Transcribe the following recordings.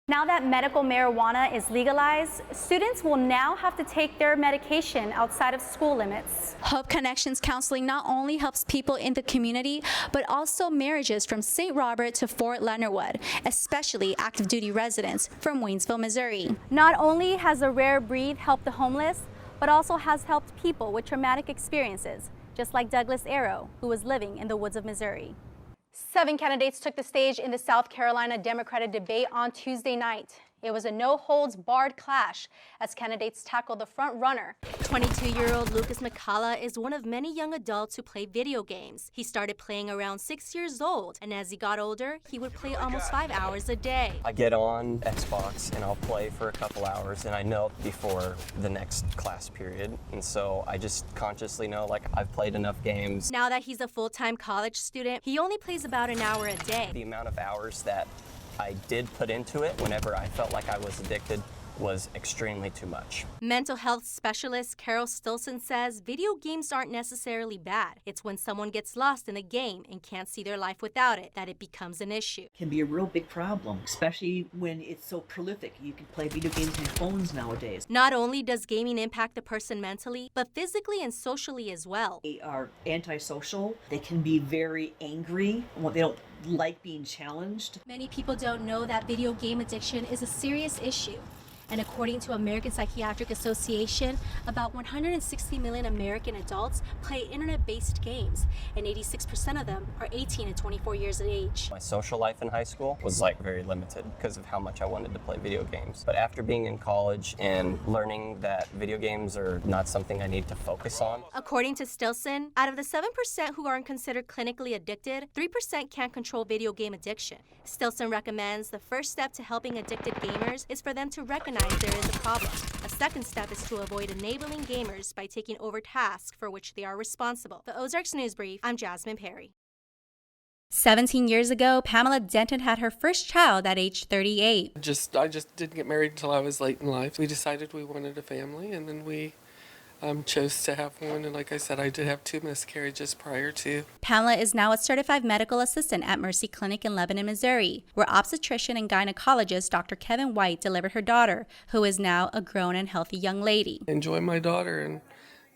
Now that medical marijuana is legalized, students will now have to take their medication outside of school limits. Hope Connections Counseling not only helps people in the community, but also marriages from St. Robert to Fort Leonard Wood, especially active duty residents from Waynesville, Missouri. Not only has a rare breed helped the homeless, but also has helped people with traumatic experiences, just like Douglas Arrow, who was living in the woods of Missouri. 7 candidates took the stage in the South Carolina Democratic debate on Tuesday night. It was a no-holds-barred clash as candidates tackled the front runner. 22-year-old Lucas McCullough is one of many young adults who play video games. He started playing around 6 years old, and as he got older, he would play almost 5 hours a day. I get on Xbox and I'll play for a couple hours, and I know before the next class period, and so I just consciously know, like, I've played enough games. Now that he's a full-time college student, he only plays about an hour a day. The amount of hours that I did put into it whenever I felt like I was addicted was extremely too much. Mental health specialist Carol Stilson says video games aren't necessarily bad. It's when someone gets lost in a game and can't see their life without it that it becomes an issue. It can be a real big problem, especially when it's so prolific. You can play video games on your phones nowadays. Not only does gaming impact the person mentally, but physically and socially as well. They are antisocial. They can be very angry. They don't like being challenged. Many people don't know that video game addiction is a serious issue. And according to American Psychiatric Association, about 160 million American adults play internet-based games, and 86% of them are 18 to 24 years of age. My social life in high school was very limited because of how much I wanted to play video games. But after being in college and learning that video games are not something I need to focus on. According to Stilson, out of the 7% who aren't considered clinically addicted, 3% can't control video game addiction. Stilson recommends the first step to helping addicted gamers is for them to recognize there is a problem. A second step is to avoid enabling gamers by taking over tasks for which they are responsible. For Ozarks News Brief, I'm Jasmine Perry. 17 years ago, Pamela Denton had her first child at age 38. I just didn't get married until I was late in life. We decided we wanted a family, and then we chose to have one. And like I said, I did have 2 miscarriages prior to. Pamela is now a certified medical assistant at Mercy Clinic in Lebanon, Missouri, where obstetrician and gynecologist Dr. Kevin White delivered her daughter, who is now a grown and healthy young lady. Enjoy my daughter, and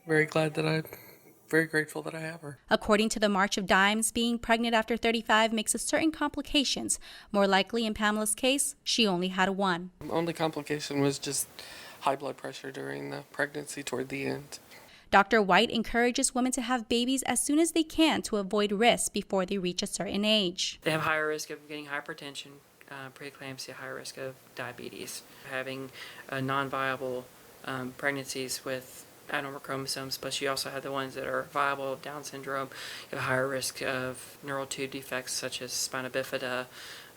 very grateful that I have her. According to the March of Dimes, being pregnant after 35 makes a certain complications. More likely in Pamela's case, she only had one. The only complication was just high blood pressure during the pregnancy toward the end. Dr. White encourages women to have babies as soon as they can to avoid risks before they reach a certain age. They have higher risk of getting hypertension, preeclampsia, higher risk of diabetes, having non-viable pregnancies with abnormal chromosomes, plus you also have the ones that are viable, Down syndrome. You have a higher risk of neural tube defects such as spina bifida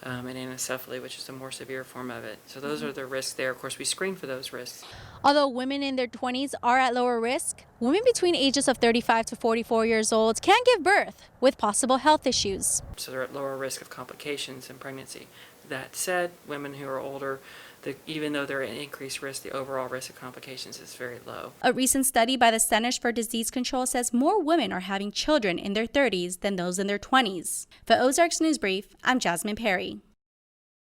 and anencephaly, which is a more severe form of it. So those are the risks there. Of course, we screen for those risks. Although women in their 20s are at lower risk, women between ages of 35 to 44 years old can give birth with possible health issues. So they're at lower risk of complications in pregnancy. That said, women who are older, even though they're at increased risk, the overall risk of complications is very low. A recent study by the Centers for Disease Control says more women are having children in their 30s than those in their 20s. For Ozarks News Brief, I'm Jasmine Perry.